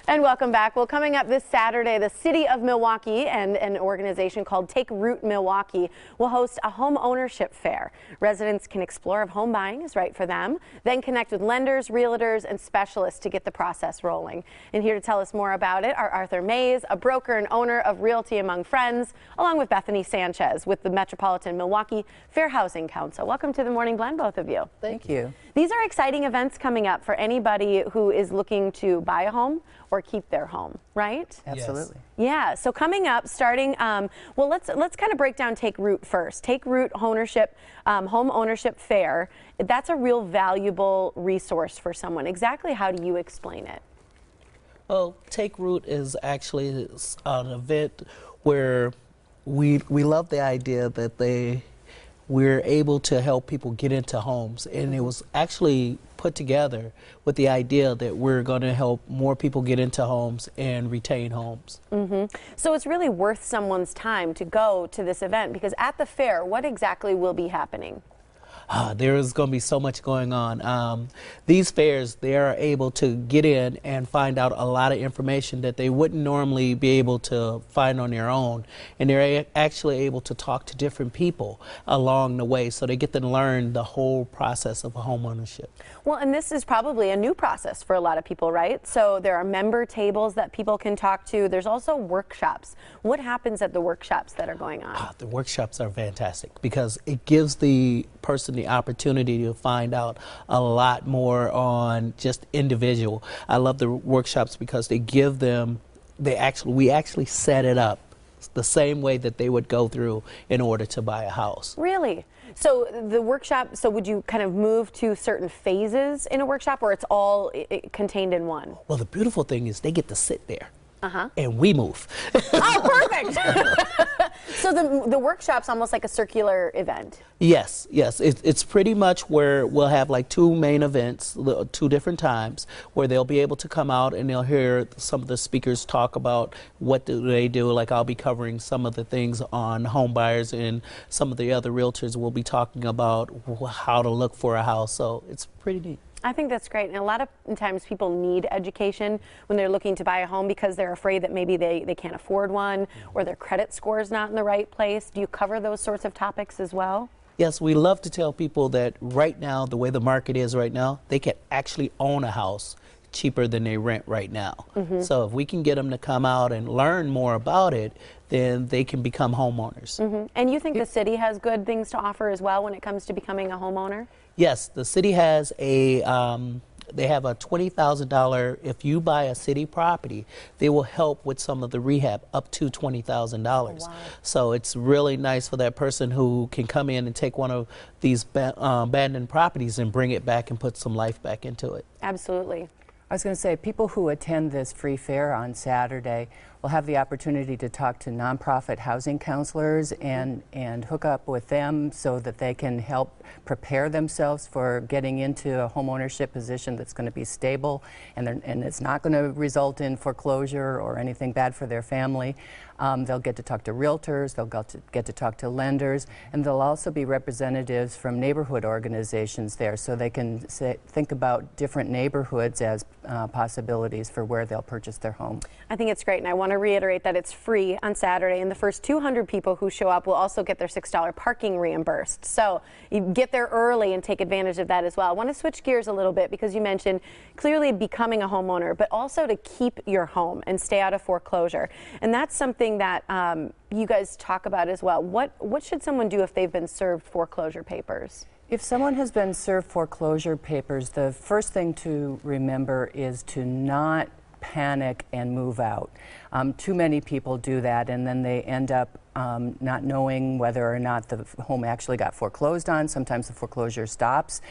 And welcome back. Well, coming up this Saturday, the City of Milwaukee and an organization called Take Root Milwaukee will host a home ownership fair. Residents can explore if home buying is right for them, then connect with lenders, realtors, and specialists to get the process rolling. And here to tell us more about it are Arthur Mays, a broker and owner of Realty Among Friends, along with Bethany Sanchez with the Metropolitan Milwaukee Fair Housing Council. Welcome to the Morning Blend, both of you. Thank you. These are exciting events coming up for anybody who is looking to buy a home or keep their home, right? Absolutely. Yeah, so coming up, starting, well, let's kind of break down Take Root first. Take Root Ownership, Home Ownership Fair, that's a real valuable resource for someone. Exactly how do you explain it? Well, Take Root is actually an event where we love the idea that we're able to help people get into homes, and it was actually put together with the idea that we're going to help more people get into homes and retain homes. So it's really worth someone's time to go to this event, because at the fair, what exactly will be happening? There is going to be so much going on. These fairs, they are able to get in and find out a lot of information that they wouldn't normally be able to find on their own. And they're actually able to talk to different people along the way, so they get to learn the whole process of home ownership. Well, and this is probably a new process for a lot of people, right? So there are member tables that people can talk to. There's also workshops. What happens at the workshops that are going on? The workshops are fantastic because it gives the person the opportunity to find out a lot more on just individual. I love the workshops because they give them, we actually set it up the same way that they would go through in order to buy a house. Really? So the workshop, so would you kind of move to certain phases in a workshop, or it's all contained in one? Well, the beautiful thing is they get to sit there. And we move. Oh, perfect. So the workshop's almost like a circular event. Yes, yes. It's pretty much where we'll have like two main events, two different times, where they'll be able to come out and they'll hear some of the speakers talk about what do they do. Like I'll be covering some of the things on home buyers, and some of the other realtors will be talking about how to look for a house. So it's pretty neat. I think that's great, and a lot of times people need education when they're looking to buy a home because they're afraid that maybe they can't afford one, or their credit score is not in the right place. Do you cover those sorts of topics as well? Yes, we love to tell people that right now, the way the market is right now, they can actually own a house cheaper than they rent right now. So if we can get them to come out and learn more about it, then they can become homeowners. And you think the city has good things to offer as well when it comes to becoming a homeowner? Yes, the city has they have a $20,000, if you buy a city property, they will help with some of the rehab up to $20,000. Wow. So it's really nice for that person who can come in and take one of these abandoned properties and bring it back and put some life back into it. Absolutely. I was going to say, people who attend this free fair on Saturday will have the opportunity to talk to nonprofit housing counselors and hook up with them so that they can help prepare themselves for getting into a home ownership position that's going to be stable and it's not going to result in foreclosure or anything bad for their family. They'll get to talk to realtors, they'll get to talk to lenders, and there'll also be representatives from neighborhood organizations there, so they can think about different neighborhoods as possibilities for where they'll purchase their home. I think it's great, and I want to reiterate that it's free on Saturday, and the first 200 people who show up will also get their $6 parking reimbursed. So you get there early and take advantage of that as well. I want to switch gears a little bit because you mentioned clearly becoming a homeowner, but also to keep your home and stay out of foreclosure. And that's something that you guys talk about as well. What should someone do if they've been served foreclosure papers? If someone has been served foreclosure papers, the first thing to remember is to not panic and move out. Too many people do that, and then they end up not knowing whether or not the home actually got foreclosed on. Sometimes the foreclosure stops,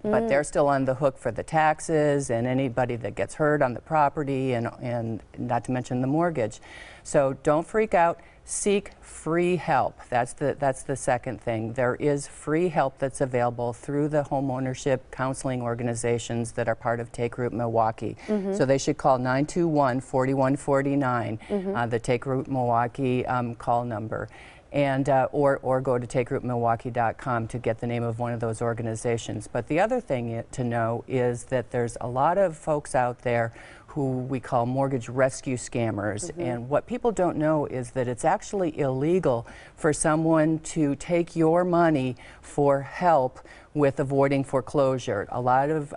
but they're still on the hook for the taxes and anybody that gets hurt on the property, and not to mention the mortgage. So don't freak out. Seek free help. That's the second thing. There is free help that's available through the homeownership counseling organizations that are part of Take Root Milwaukee. So they should call 921-4149, the Take Root Milwaukee call number. and or go to takerootmilwaukee.com to get the name of one of those organizations. But the other thing to know is that there's a lot of folks out there who we call mortgage rescue scammers. And what people don't know is that it's actually illegal for someone to take your money for help with avoiding foreclosure. A lot of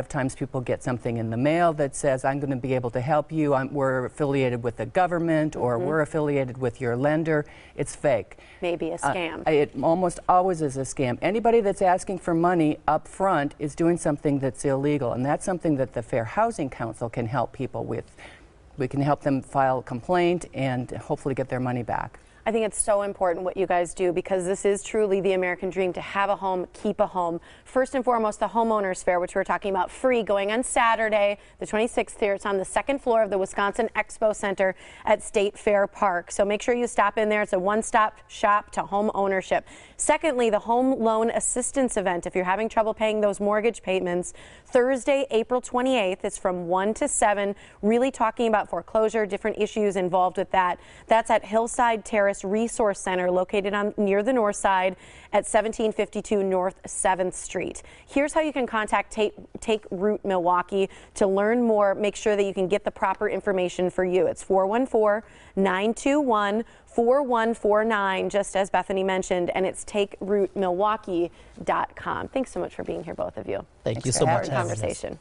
times people get something in the mail that says, I'm going to be able to help you, we're affiliated with the government, or we're affiliated with your lender. It's fake. Maybe a scam. It almost always is a scam. Anybody that's asking for money up front is doing something that's illegal, and that's something that the Fair Housing Council can help people with. We can help them file a complaint and hopefully get their money back. I think it's so important what you guys do, because this is truly the American dream, to have a home, keep a home. First and foremost, the Homeowners Fair, which we're talking about, free, going on Saturday, the 26th here. It's on the second floor of the Wisconsin Expo Center at State Fair Park. So make sure you stop in there. It's a one-stop shop to home ownership. Secondly, the Home Loan Assistance Event. If you're having trouble paying those mortgage payments, Thursday, April 28th, it's from 1 to 7, really talking about foreclosure, different issues involved with that. That's at Hillside Terrace Resource Center, located near the north side at 1752 North 7th Street. Here's how you can contact Take Root Milwaukee to learn more. Make sure that you can get the proper information for you. It's 414-921-4149, just as Bethany mentioned, and it's takerootmilwaukee.com. Thanks so much for being here, both of you. Thank you so much for the conversation.